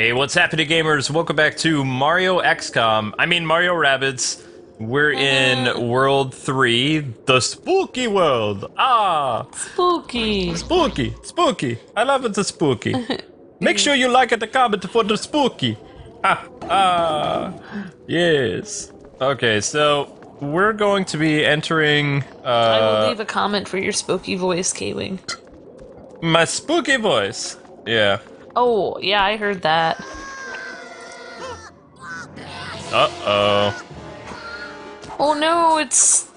Hey, what's happening, gamers? Welcome back to Mario Xcom. I mean Mario Rabbids. We're in World 3, the spooky world. Ah! Spooky. Spooky, spooky. I love it, the spooky. Make sure you like it, the comment for the spooky. Yes. Okay, so we're going to be entering, I will leave a comment for your spooky voice, K-Wing. my spooky voice. Yeah. Oh, yeah, I heard that. Uh-oh. Oh no, it's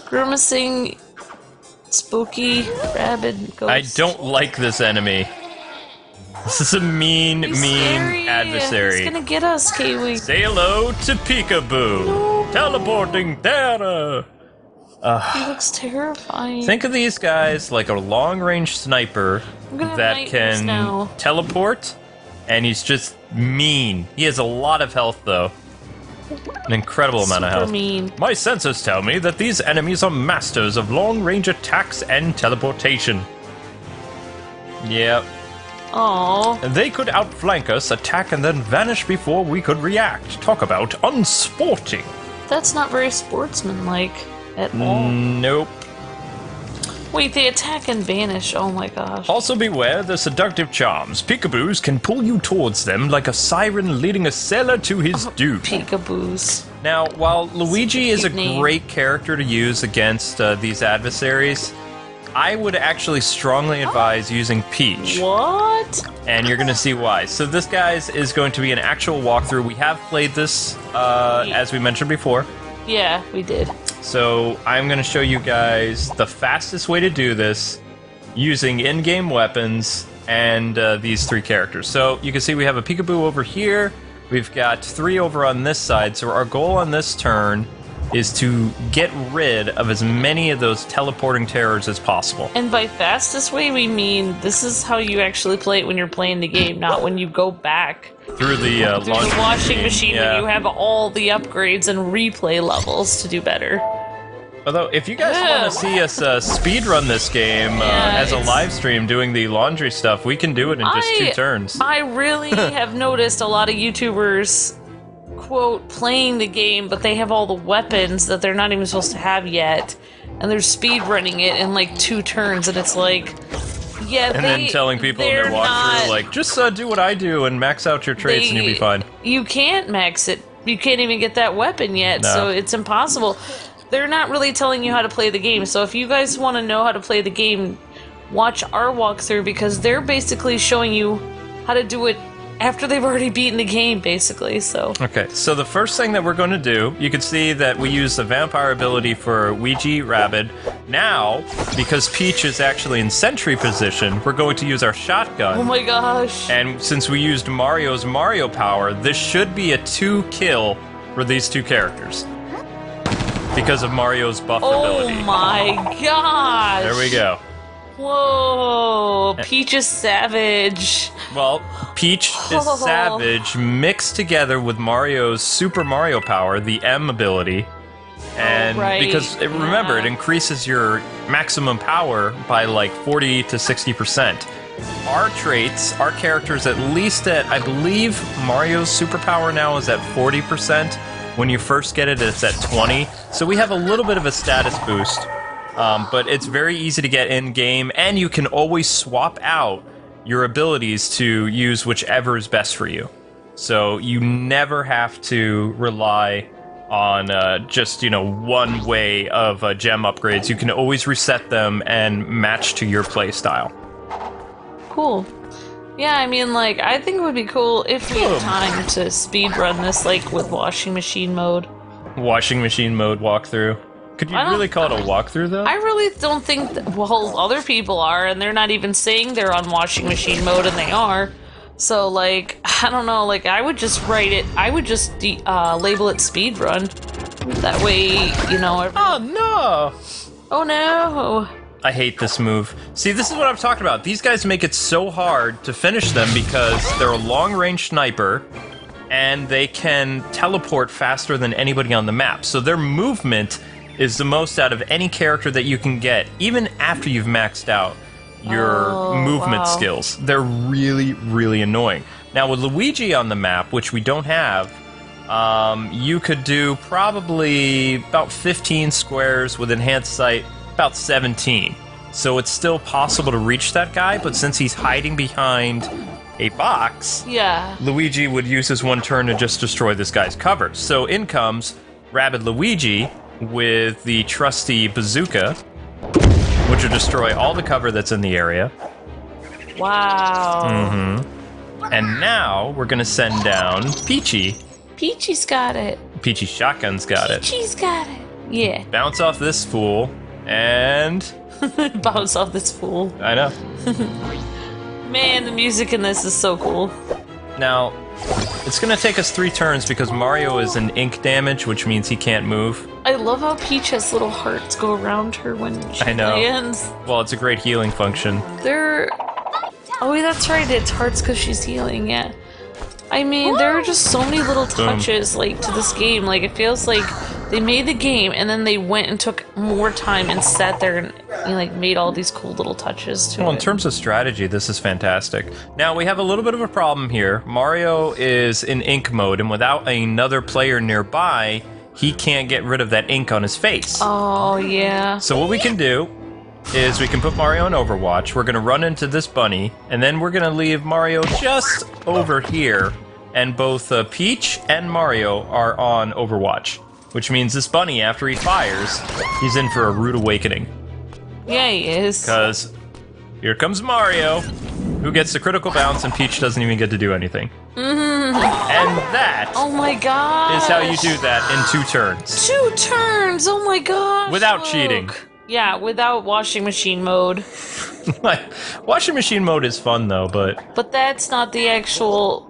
grimacing spooky rabbit ghost. I don't like this enemy. This is a mean scary. adversary. He's gonna get us, K-Wing. Say hello to Peekaboo. No. Teleporting there. He looks terrifying. Think of these guys like a long-range sniper that can teleport, and he's just mean. He has a lot of health, though. An incredible amount of health. Mean. My sensors tell me that these enemies are masters of long-range attacks and teleportation. Yep. Aww. They could outflank us, attack, and then vanish before we could react. Talk about unsporting. That's not very sportsmanlike at all. Nope. Wait, they attack and vanish. Oh my gosh. Also beware the seductive charms. Peekaboos can pull you towards them like a siren leading a sailor to his doom. Peekaboos. Now, while Luigi is a name. great character to use against these adversaries, I would actually strongly advise using Peach. What? And you're going to see why. So this, guys, is going to be an actual walkthrough. We have played this, as we mentioned before. Yeah, we did. So I'm going to show you guys the fastest way to do this using in-game weapons and these three characters. So you can see we have a Peekaboo over here. We've got 3 over on this side. So our goal on this turn is to get rid of as many of those teleporting terrors as possible. And by fastest way, we mean this is how you actually play it when you're playing the game, not when you go back Through the washing machine yeah. when you have all the upgrades and replay levels to do better. Although, if you guys want to see us speedrun this game as a live stream doing the laundry stuff, we can do it in just 2 turns. I really have noticed a lot of YouTubers, quote, playing the game, but they have all the weapons that they're not even supposed to have yet, and they're speedrunning it in like 2 turns, and it's like, yeah, and then telling people in their walkthrough, like, just do what I do and max out your traits and you'll be fine. You can't max it. You can't even get that weapon yet, so it's impossible. They're not really telling you how to play the game, so if you guys want to know how to play the game, watch our walkthrough, because they're basically showing you how to do it after they've already beaten the game, basically, so. Okay, so the first thing that we're going to do, you can see that we use the vampire ability for Ouija Rabbid. Now, because Peach is actually in sentry position, we're going to use our shotgun. Oh my gosh. And since we used Mario's Mario power, this should be a 2-kill for these 2 characters. Because of Mario's buff ability. Oh my gosh! There we go. Whoa, Peach is savage. Well, Peach is savage mixed together with Mario's Super Mario power, the M ability. And because, remember, it increases your maximum power by like 40 to 60%. Our traits, our characters, at least at, I believe Mario's superpower now is at 40%. When you first get it, it's at 20. So we have a little bit of a status boost. But it's very easy to get in-game, and you can always swap out your abilities to use whichever is best for you. So you never have to rely on just, one way of gem upgrades. You can always reset them and match to your play style. Cool. Yeah, I mean, like, I think it would be cool if we had time to speedrun this, like, with washing machine mode. Washing machine mode walkthrough. Could you really call it a walkthrough, though? I really don't think that, well, other people are, and they're not even saying they're on washing machine mode, and they are. So, like, I don't know, like, I would just write it, I would just label it speedrun. That way, Oh, no! Oh, no! I hate this move. See, this is what I'm talking about. These guys make it so hard to finish them because they're a long-range sniper, and they can teleport faster than anybody on the map. So their movement is the most out of any character that you can get, even after you've maxed out your movement skills. They're really, really annoying. Now, with Luigi on the map, which we don't have, you could do probably about 15 squares with enhanced sight, about 17. So it's still possible to reach that guy, but since he's hiding behind a box, Luigi would use his one turn to just destroy this guy's cover. So in comes Rabbid Luigi with the trusty bazooka, which will destroy all the cover that's in the area. Wow. And now we're gonna send down Peachy. Peachy's got it. Peachy Shotgun's got it. Peachy's got it. Yeah. Bounce off this fool, and... Bounce off this fool. I know. Man, the music in this is so cool. Now, it's gonna take us 3 turns because Mario is an ink damage, which means he can't move. I love how Peach has little hearts go around her when she lands. Well, it's a great healing function. Oh, that's right, it's hearts because she's healing, yeah. I mean, there are just so many little touches, like, to this game. Like, it feels like they made the game, and then they went and took more time and sat there and, like, made all these cool little touches to it. Well, in terms of strategy, this is fantastic. Now, we have a little bit of a problem here. Mario is in ink mode, and without another player nearby, he can't get rid of that ink on his face. Oh, yeah. So what we can do is we can put Mario on Overwatch. We're going to run into this bunny, and then we're going to leave Mario just over here, and both Peach and Mario are on Overwatch, which means this bunny, after he fires, he's in for a rude awakening. Yeah, he is. Because here comes Mario, who gets the critical bounce, and Peach doesn't even get to do anything. And that oh my god, is how you do that in 2 turns. 2 turns, oh my god. Without cheating. Yeah, without washing machine mode. Washing machine mode is fun though, but... But that's not the actual...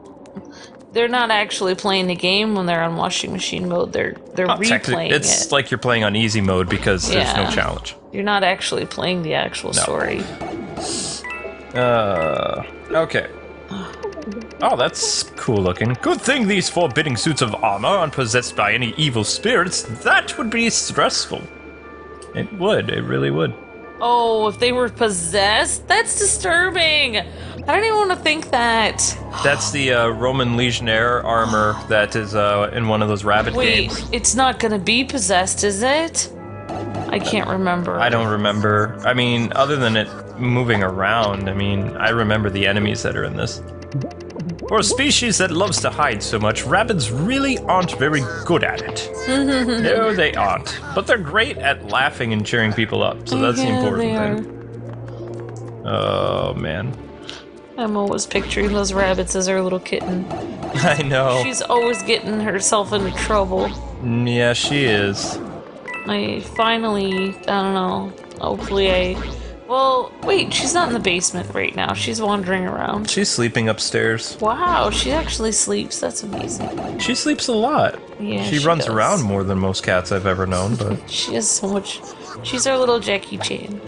They're not actually playing the game when they're on washing machine mode. They're replaying it. It's like you're playing on easy mode because there's no challenge. You're not actually playing the actual story. Okay. Oh, that's cool looking. Good thing these forbidding suits of armor aren't possessed by any evil spirits. That would be stressful. It would. It really would. Oh, if they were possessed? That's disturbing. I don't even want to think that. That's the Roman Legionnaire armor that is in one of those Rabbids games. Wait, it's not going to be possessed, is it? I can't remember. I don't remember. I mean, other than it moving around, I mean, I remember the enemies that are in this. For a species that loves to hide so much, Rabbids really aren't very good at it. No, they aren't. But they're great at laughing and cheering people up, so that's the important thing. Oh, man. I'm always picturing those rabbits as our little kitten. I know. She's always getting herself into trouble. Yeah, she is. I don't know. Hopefully well, wait, she's not in the basement right now. She's wandering around. She's sleeping upstairs. Wow, she actually sleeps. That's amazing. She sleeps a lot. Yeah, she runs around more than most cats I've ever known, but... She has so much... She's our little Jackie Chan.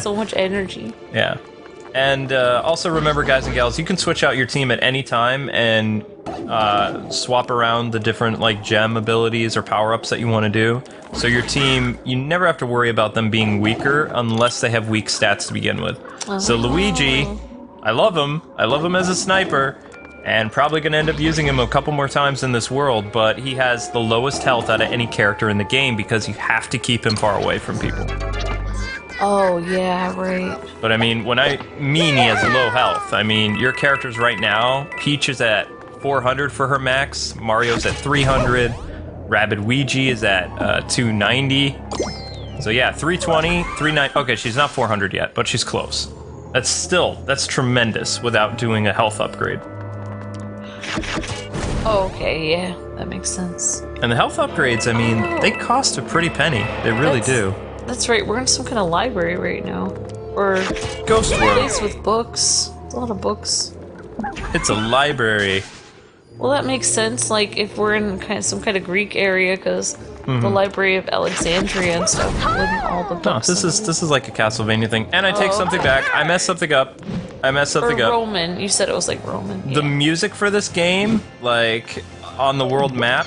So much energy. Yeah. And also remember, guys and gals, you can switch out your team at any time and swap around the different like gem abilities or power-ups that you want to do. So your team, you never have to worry about them being weaker unless they have weak stats to begin with. So Luigi, I love him. I love him as a sniper, and probably going to end up using him a couple more times in this world, but he has the lowest health out of any character in the game because you have to keep him far away from people. Oh, yeah, right. But I mean, when I mean he has low health, I mean, your characters right now, Peach is at 400 for her max, Mario's at 300, Rabbid Luigi is at 290. So yeah, 320, 390. Okay, she's not 400 yet, but she's close. That's tremendous without doing a health upgrade. Oh, okay, yeah, that makes sense. And the health upgrades, I mean, they cost a pretty penny. They really do. That's right, we're in some kind of library right now. Or Ghost World. Place with books. There's a lot of books. It's a library. Well, that makes sense, like, if we're in some kind of Greek area, because the Library of Alexandria and stuff, with all the books. No, this is like a Castlevania thing. And I take something back. I messed something up. Roman. You said it was like Roman. The music for this game, like, on the world map...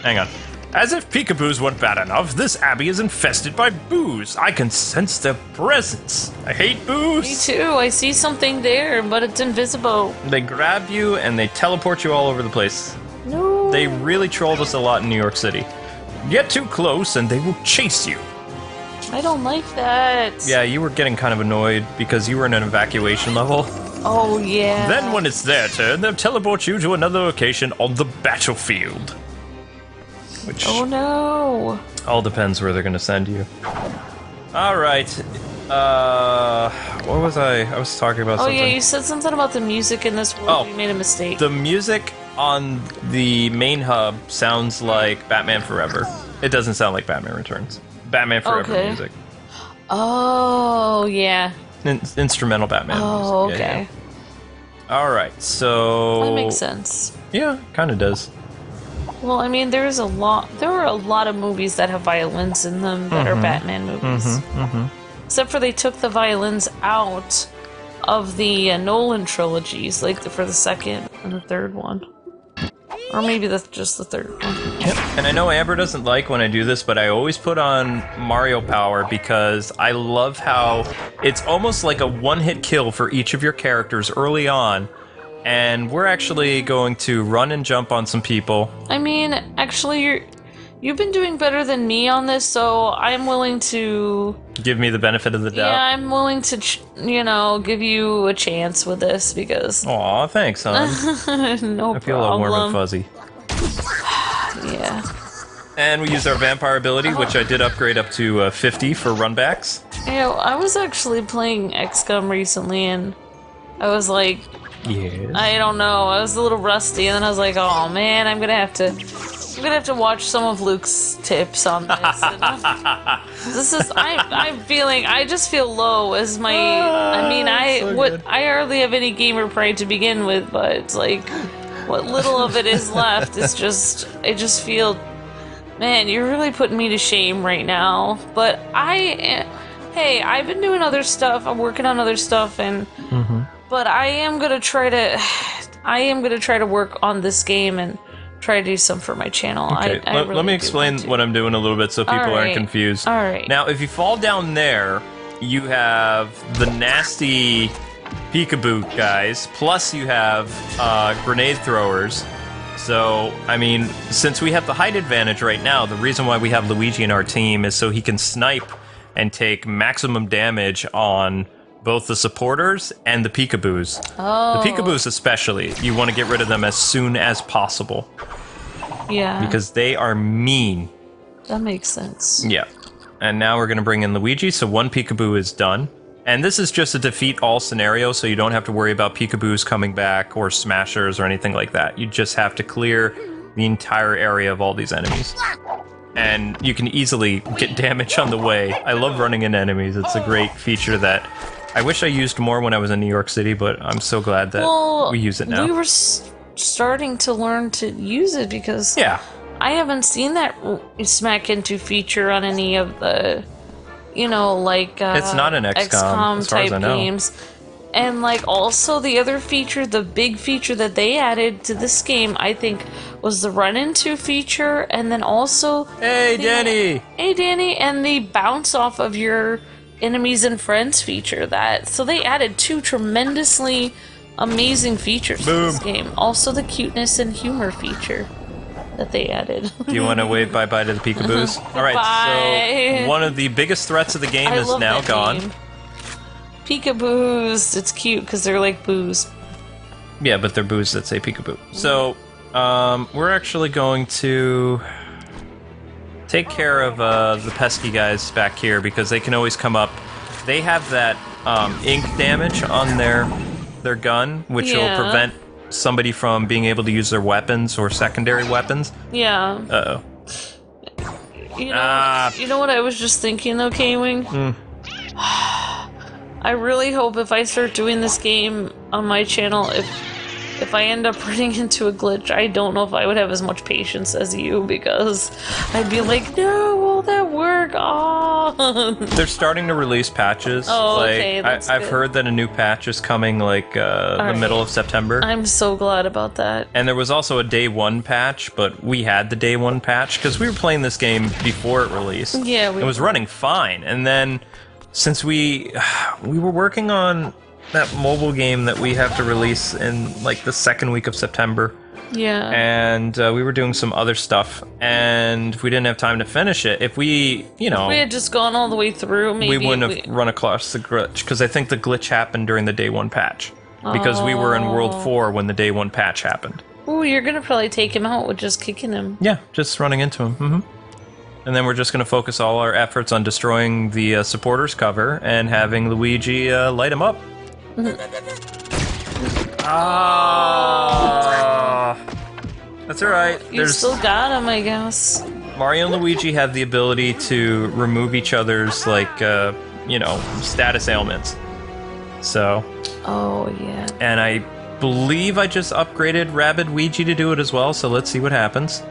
Hang on. As if peekaboos weren't bad enough, this abbey is infested by boos. I can sense their presence. I hate boos. Me too. I see something there, but it's invisible. They grab you and they teleport you all over the place. No. They really trolled us a lot in New York City. Get too close and they will chase you. I don't like that. Yeah, you were getting kind of annoyed because you were in an evacuation level. Oh, yeah. Then when it's their turn, they'll teleport you to another location on the battlefield. Which oh, no. all depends where they're going to send you. All right. What was I? I was talking about something. Oh, yeah, you said something about the music in this world. Oh, you made a mistake. The music on the main hub sounds like Batman Forever. It doesn't sound like Batman Returns. Batman Forever music. Oh, yeah. Instrumental Batman music. Oh, okay. Yeah, yeah. All right, so... That makes sense. Yeah, kind of does. Well, I mean, there are a lot of movies that have violins in them that are Batman movies. Except for they took the violins out of the Nolan trilogies, like for the second and the third one. Or maybe that's just the third one. Yep. And I know Amber doesn't like when I do this, but I always put on Mario Power because I love how it's almost like a one-hit kill for each of your characters early on. And we're actually going to run and jump on some people. I mean, actually, you've been doing better than me on this, so I'm willing to... Give me the benefit of the doubt? Yeah, I'm willing to, give you a chance with this, because... Aw, thanks, hon. No problem. I feel all warm and fuzzy. Yeah. And we used our vampire ability, which I did upgrade up to 50 for runbacks. I was actually playing Xcom recently, and I was like... Yes. I don't know. I was a little rusty, and then I was like, "Oh man, I'm gonna have to watch some of Luke's tips on this." This is I just feel low as my. I mean, I hardly have any gamer pride to begin with, but it's like what little of it is left is just. I just feel, man, you're really putting me to shame right now. But hey, I've been doing other stuff. I'm working on other stuff, and. But I am gonna try to work on this game and try to do some for my channel. Okay, let me explain what I'm doing a little bit so people aren't confused. All right. Now, if you fall down there, you have the nasty peekaboo guys, plus you have grenade throwers. So, I mean, since we have the height advantage right now, the reason why we have Luigi in our team is so he can snipe and take maximum damage on both the supporters and the peekaboos. Oh. The peekaboos especially, you want to get rid of them as soon as possible. Yeah. Because they are mean. That makes sense. Yeah. And now we're going to bring in Luigi, so one peekaboo is done. And this is just a defeat all scenario, so you don't have to worry about peekaboos coming back or smashers or anything like that. You just have to clear the entire area of all these enemies. And you can easily get damage on the way. I love running into enemies. It's a great feature that I wish I used more when I was in New York City, but I'm so glad that we use it now. We were starting to learn to use it because I haven't seen that smack into feature on any of the, it's not an XCOM type games. And also the other feature, the big feature that they added to this game, I think, was the run-into feature, and then also Hey Danny, and the bounce off of your enemies and friends feature. So they added two tremendously amazing features to this game. Also the cuteness and humor feature that they added. Do you want to wave bye-bye to the peekaboos? Alright, so one of the biggest threats of the game is now gone. Name. Peekaboos. It's cute because they're like boos. Yeah, but they're boos that say peekaboo. So, we're actually going to take care of the pesky guys back here because they can always come up. They have that ink damage on their gun, which will prevent somebody from being able to use their weapons or secondary weapons. Yeah. Uh-oh. You know what I was just thinking though, K-Wing? I really hope if I start doing this game on my channel, if I end up running into a glitch, I don't know if I would have as much patience as you, because I'd be like, no, all that work. Oh. They're starting to release patches. Oh, like, okay, that's I've good. heard that a new patch is coming, like, the middle of September. I'm so glad about that. And there was also a day one patch, but we had the day one patch because we were playing this game before it released. Yeah, it was running fine. And then since we were working on that mobile game that we have to release in like the second week of September. Yeah. And we were doing some other stuff, and we didn't have time to finish it. If we, if we had just gone all the way through, maybe we wouldn't have run across the glitch, because I think the glitch happened during the day one patch. Because we were in World 4 when the day one patch happened. Ooh, you're gonna probably take him out with just kicking him. Yeah, just running into him. And then we're just going to focus all our efforts on destroying the supporters cover and having Luigi light him up. That's alright. You still got him, I guess. Mario and Luigi have the ability to remove each other's, like, status ailments. So. Oh, yeah. And I believe I just upgraded Rabid Ouija to do it as well, so let's see what happens.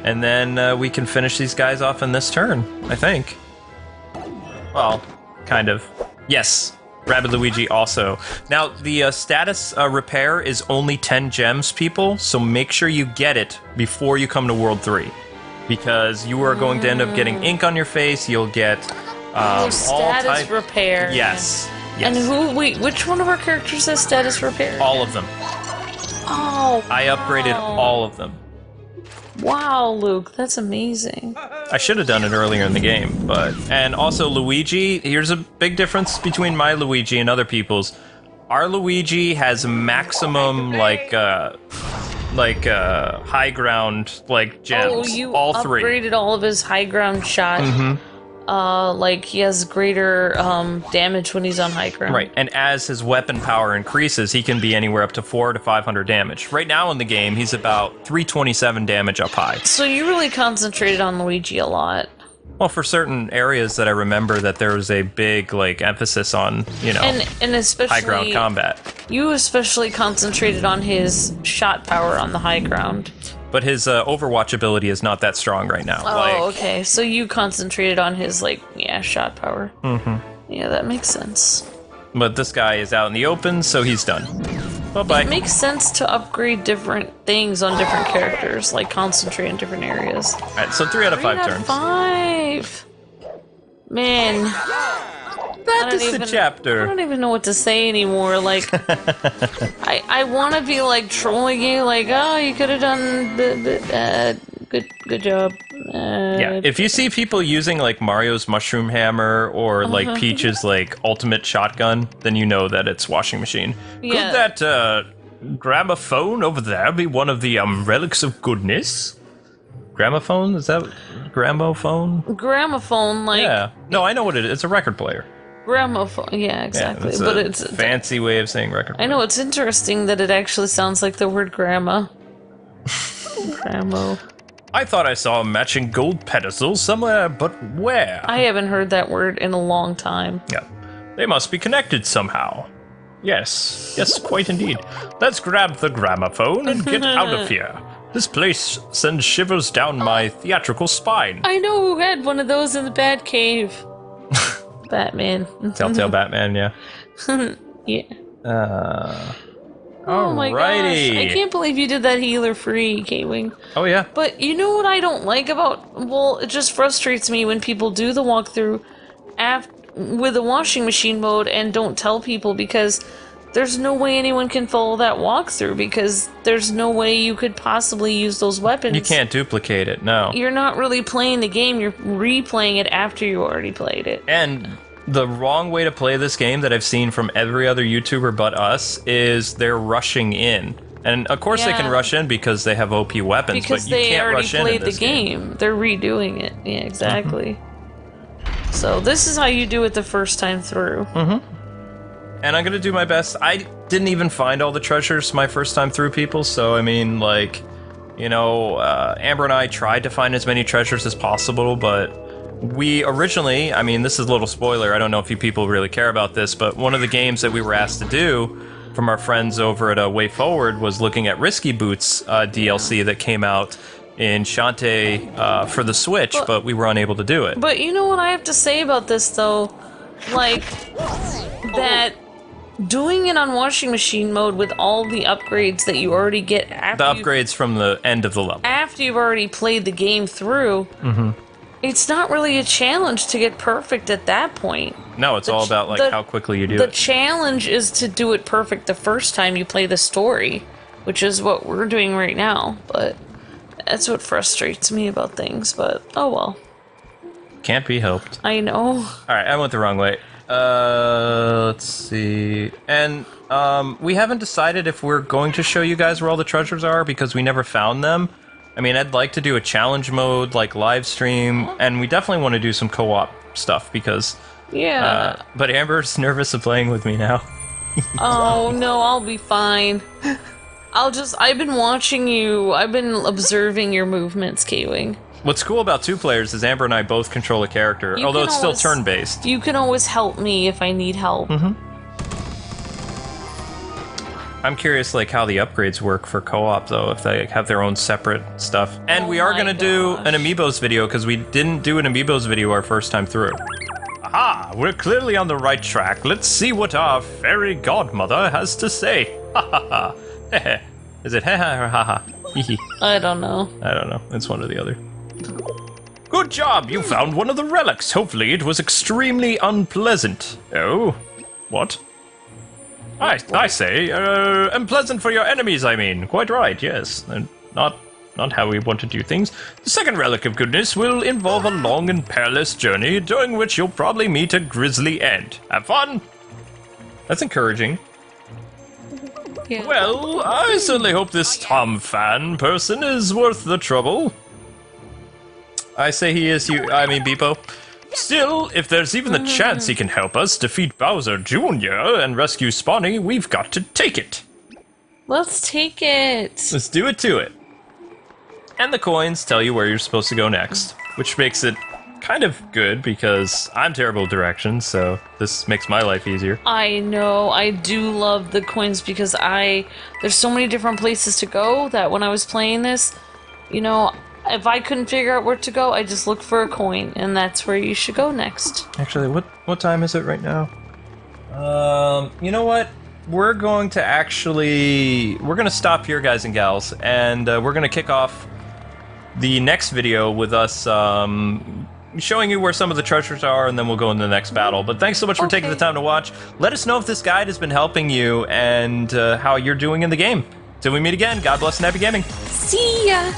And then we can finish these guys off in this turn, I think. Well, kind of. Yes, Rabid Luigi also. Now, the status repair is only 10 gems, people, so make sure you get it before you come to World 3. Because you are going to end up getting ink on your face, you'll get status repair. Yes. And which one of our characters has status repair? All of them. Oh, I upgraded all of them. Wow, Luke, that's amazing. I should have done it earlier in the game, and also Luigi, here's a big difference between my Luigi and other people's. Our Luigi has maximum, high ground, gems. Oh, you all three. Upgraded all of his high ground shot. He has greater damage when he's on high ground. Right, and as his weapon power increases, he can be anywhere up to 400 to 500 damage. Right now in the game, he's about 327 damage up high. So you really concentrated on Luigi a lot. Well, for certain areas that I remember that there was a big, emphasis on, and especially high ground combat. You especially concentrated on his shot power on the high ground. But his Overwatch ability is not that strong right now. Oh, okay. So you concentrated on his, shot power. Yeah, that makes sense. But this guy is out in the open, so he's done. Bye-bye. It makes sense to upgrade different things on different characters, concentrate in different areas. Alright, so 3 out of 5 turns. 5! Man. That is the chapter. I don't even know what to say anymore. I want to be trolling you, oh, you could have done good job. Yeah, if you see people using Mario's mushroom hammer or Peach's ultimate shotgun, then you know that it's washing machine. Yeah. Could that gramophone over there be one of the relics of goodness? Gramophone? Is that gramophone? Gramophone, Yeah. No, I know what it is. It's a record player. Gramophone, yeah, exactly. Yeah, but it's a fancy way of saying record player. I know, it's interesting that it actually sounds like the word grandma. Gramo. I thought I saw a matching gold pedestal somewhere, but where? I haven't heard that word in a long time. Yeah. They must be connected somehow. Yes, quite indeed. Let's grab the gramophone and get out of here. This place sends shivers down my theatrical spine. I know who had one of those in the Batcave. Batman. Telltale Batman, yeah. Yeah. Oh my gosh. I can't believe you did that healer free, K-Wing. Oh yeah. But you know what I don't like about... Well, it just frustrates me when people do the walkthrough with the washing machine mode and don't tell people, because there's no way anyone can follow that walkthrough, because there's no way you could possibly use those weapons. You can't duplicate it, no. You're not really playing the game, you're replaying it after you already played it. And the wrong way to play this game that I've seen from every other YouTuber but us is they're rushing in. And of course they can rush in because they have OP weapons, but you can't rush in this game. Because they already played the game. They're redoing it. Yeah, exactly. So this is how you do it the first time through. And I'm gonna do my best. I didn't even find all the treasures my first time through, people, so I mean, Amber and I tried to find as many treasures as possible, but we originally, I mean, this is a little spoiler, I don't know if you people really care about this, but one of the games that we were asked to do from our friends over at Way Forward was looking at Risky Boots DLC that came out in Shantae for the Switch, but we were unable to do it. But you know what I have to say about this, though? Like, that doing it on washing machine mode with all the upgrades that you already get after the upgrades from the end of the level. After you've already played the game through, it's not really a challenge to get perfect at that point. No, it's all about like how quickly you do it. The challenge is to do it perfect the first time you play the story, which is what we're doing right now, but that's what frustrates me about things, but oh well. Can't be helped. I know. Alright, I went the wrong way. Let's see. And, we haven't decided if we're going to show you guys where all the treasures are, because we never found them. I mean, I'd like to do a challenge mode, like live stream, and we definitely want to do some co-op stuff, because... Yeah. But Amber's nervous of playing with me now. Oh, no, I'll be fine. I've been watching you, I've been observing your movements, K-Wing. What's cool about 2 players is Amber and I both control a character, although it's still turn-based. You can always help me if I need help. I'm curious, like, how the upgrades work for co-op, though, if they have their own separate stuff. And we are going to do an Amiibos video, because we didn't do an Amiibos video our first time through. Aha! We're clearly on the right track. Let's see what our fairy godmother has to say. Ha ha ha. Heh. Is it ha ha or ha ha? I don't know. I don't know. It's one or the other. Good job! You found one of the relics. Hopefully it was extremely unpleasant. Oh? What? I say, unpleasant for your enemies, I mean. Quite right, yes. Not how we want to do things. The second relic of goodness will involve a long and perilous journey, during which you'll probably meet a grisly end. Have fun! That's encouraging. Yeah. Well, I certainly hope this Tom fan person is worth the trouble. I say he is Beepo. Still, if there's even the chance he can help us defeat Bowser Jr. and rescue Spawny, we've got to take it. Let's take it. Let's do it to it. And the coins tell you where you're supposed to go next, which makes it kind of good because I'm terrible with directions, so this makes my life easier. I know, I do love the coins because there's so many different places to go that when I was playing this, you know, if I couldn't figure out where to go, I just looked for a coin, and that's where you should go next. Actually, what time is it right now? You know what? We're going to stop here, guys and gals, and we're going to kick off the next video with us showing you where some of the treasures are, and then we'll go into the next battle. But thanks so much for taking the time to watch. Let us know if this guide has been helping you and how you're doing in the game. Till we meet again, God bless and happy gaming. See ya!